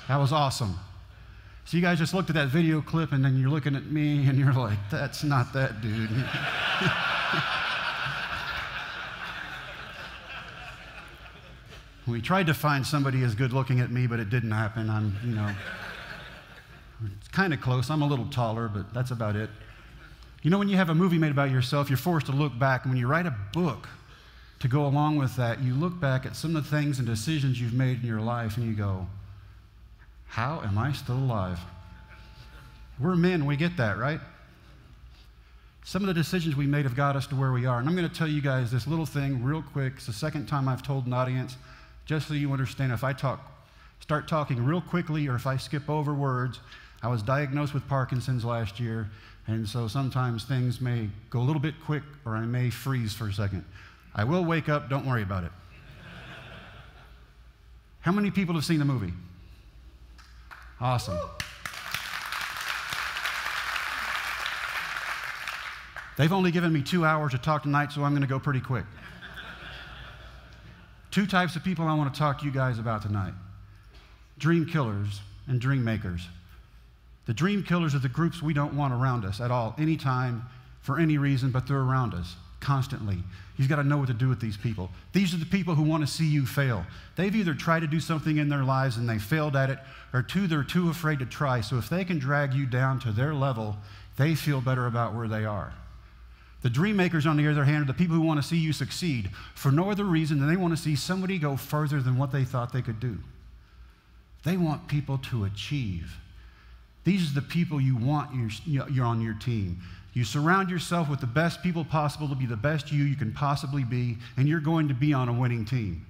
That was awesome. So you guys just looked at that video clip, and then you're looking at me, and you're like, that's not that dude. We tried to find somebody as good looking at me, but it didn't happen. It's kind of close. I'm a little taller, but that's about it. You know, when you have a movie made about yourself, you're forced to look back. And when you write a book to go along with that, you look back at some of the things and decisions you've made in your life, and you go, how am I still alive? We're men, we get that, right? Some of the decisions we made have got us to where we are. And I'm going to tell you guys this little thing real quick. It's the second time I've told an audience, just so you understand, if I start talking real quickly or if I skip over words, I was diagnosed with Parkinson's last year, and so sometimes things may go a little bit quick or I may freeze for a second. I will wake up, don't worry about it. How many people have seen the movie? Awesome. They've only given me 2 hours to talk tonight, so I'm going to go pretty quick. 2 types of people I want to talk to you guys about tonight. Dream killers and dream makers. The dream killers are the groups we don't want around us at all, anytime, for any reason, but they're around us constantly. You've got to know what to do with these people. These are the people who want to see you fail. They've either tried to do something in their lives and they failed at it, or they're too afraid to try. So if they can drag you down to their level, they feel better about where they are. The dream makers, on the other hand, are the people who want to see you succeed for no other reason than they want to see somebody go further than what they thought they could do. They want people to achieve. These are the people you want you're on your team. You surround yourself with the best people possible to be the best you can possibly be, and you're going to be on a winning team.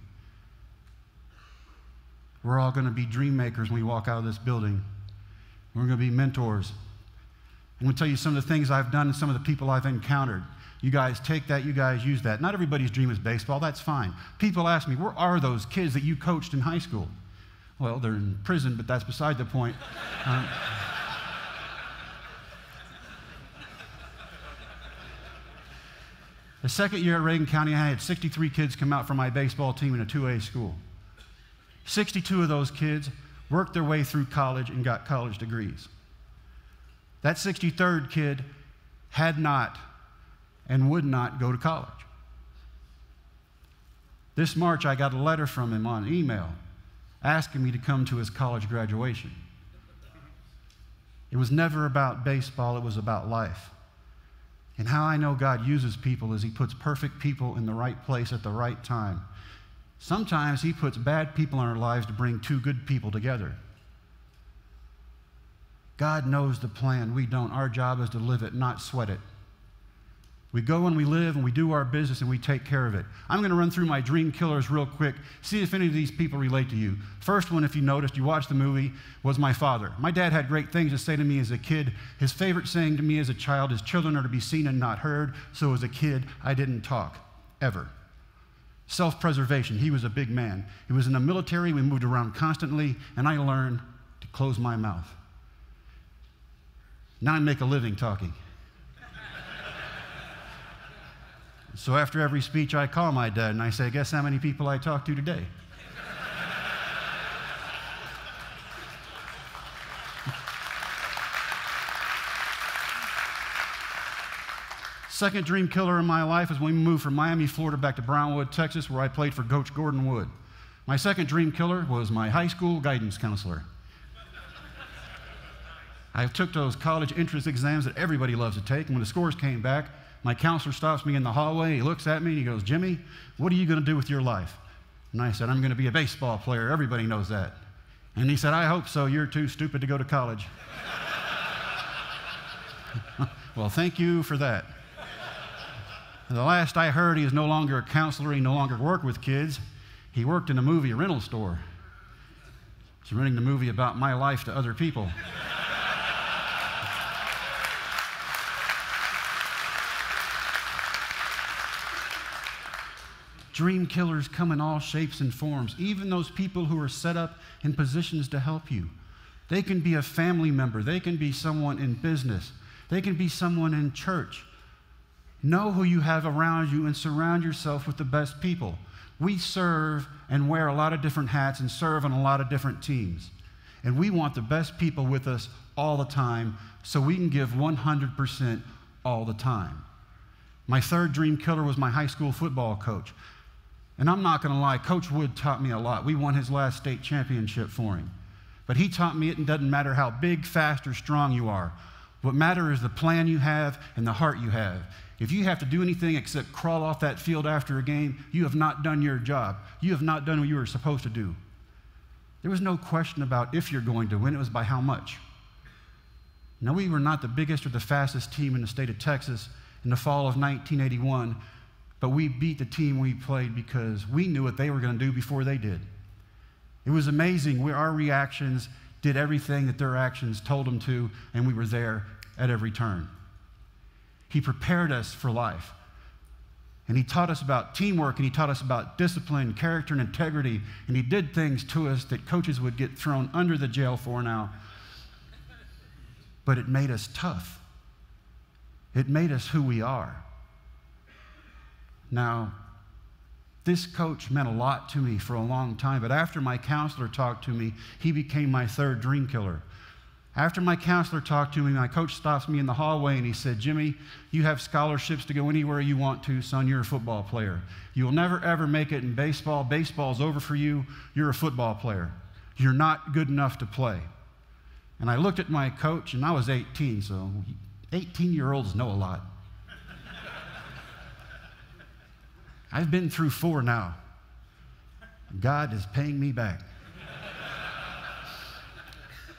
We're all going to be dream makers when we walk out of this building. We're going to be mentors. I'm going to tell you some of the things I've done and some of the people I've encountered. You guys take that, you guys use that. Not everybody's dream is baseball, that's fine. People ask me, where are those kids that you coached in high school? Well, they're in prison, but that's beside the point. The second year at Reagan County, I had 63 kids come out from my baseball team in a 2A school. 62 of those kids worked their way through college and got college degrees. That 63rd kid had not and would not go to college. This March, I got a letter from him on email asking me to come to his college graduation. It was never about baseball, it was about life. And how I know God uses people is He puts perfect people in the right place at the right time. Sometimes He puts bad people in our lives to bring 2 good people together. God knows the plan. We don't. Our job is to live it, not sweat it. We go and we live and we do our business and we take care of it. I'm going to run through my dream killers real quick, see if any of these people relate to you. First one, if you noticed, you watched the movie, was my father. My dad had great things to say to me as a kid. His favorite saying to me as a child is, children are to be seen and not heard. So as a kid, I didn't talk, ever. Self-preservation. He was a big man. He was in the military. We moved around constantly, and I learned to close my mouth. Now I make a living talking. So after every speech, I call my dad and I say, guess how many people I talked to today? Second dream killer in my life is when we moved from Miami, Florida back to Brownwood, Texas, where I played for Coach Gordon Wood. My second dream killer was my high school guidance counselor. I took those college entrance exams that everybody loves to take, and when the scores came back, my counselor stops me in the hallway, he looks at me, and he goes, Jimmy, what are you going to do with your life? And I said, I'm going to be a baseball player. Everybody knows that. And he said, I hope so. You're too stupid to go to college. Well, thank you for that. And the last I heard, he is no longer a counselor. He no longer worked with kids. He worked in a movie rental store. He's renting the movie about my life to other people. Dream killers come in all shapes and forms, even those people who are set up in positions to help you. They can be a family member. They can be someone in business. They can be someone in church. Know who you have around you and surround yourself with the best people. We serve and wear a lot of different hats and serve on a lot of different teams. And we want the best people with us all the time so we can give 100% all the time. My third dream killer was my high school football coach. And I'm not going to lie, Coach Wood taught me a lot. We won his last state championship for him. But he taught me it doesn't matter how big, fast, or strong you are. What matters is the plan you have and the heart you have. If you have to do anything except crawl off that field after a game, you have not done your job. You have not done what you were supposed to do. There was no question about if you're going to win, it was by how much. Now, we were not the biggest or the fastest team in the state of Texas in the fall of 1981, but we beat the team we played because we knew what they were going to do before they did. It was amazing. Our reactions did everything that their actions told them to, and we were there at every turn. He prepared us for life. And he taught us about teamwork, and he taught us about discipline, character, and integrity. And he did things to us that coaches would get thrown under the jail for now. But it made us tough. It made us who we are. Now, this coach meant a lot to me for a long time, but after my counselor talked to me, he became my third dream killer. After my counselor talked to me, my coach stops me in the hallway and he said, "Jimmy, you have scholarships to go anywhere you want to, son. You're a football player. You will never, ever make it in baseball. Baseball's over for you. You're a football player. You're not good enough to play." And I looked at my coach, and I was 18, so 18-year-olds know a lot. I've been through 4 now. God is paying me back.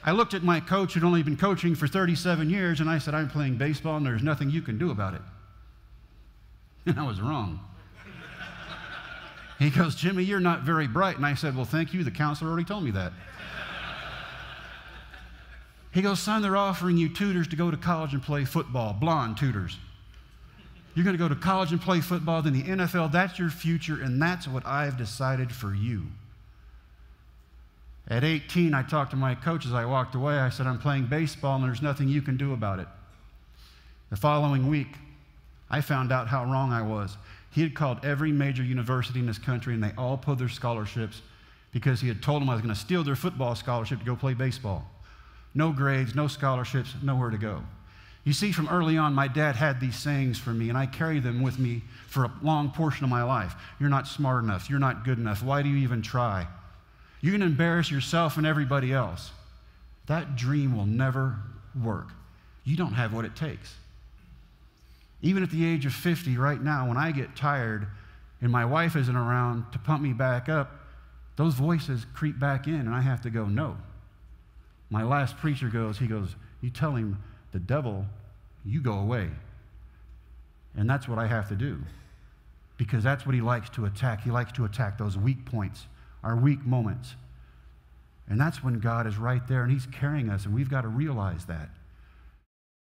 I looked at my coach who'd only been coaching for 37 years, and I said, "I'm playing baseball, and there's nothing you can do about it." And I was wrong. He goes, "Jimmy, you're not very bright." And I said, "Well, thank you. The counselor already told me that." He goes, "Son, they're offering you tutors to go to college and play football, blonde tutors. You're going to go to college and play football, then the NFL, that's your future, and that's what I've decided for you." At 18, I talked to my coach as I walked away. I said, "I'm playing baseball, and there's nothing you can do about it." The following week, I found out how wrong I was. He had called every major university in this country, and they all pulled their scholarships because he had told them I was going to steal their football scholarship to go play baseball. No grades, no scholarships, nowhere to go. You see, from early on, my dad had these sayings for me, and I carry them with me for a long portion of my life. You're not smart enough. You're not good enough. Why do you even try? You're going to embarrass yourself and everybody else. That dream will never work. You don't have what it takes. Even at the age of 50 right now, when I get tired and my wife isn't around to pump me back up, those voices creep back in, and I have to go, "No." My last preacher goes, "You tell him, the devil, you go away." And that's what I have to do, because that's what he likes to attack. He likes to attack those weak points, our weak moments. And that's when God is right there, and he's carrying us, and we've got to realize that.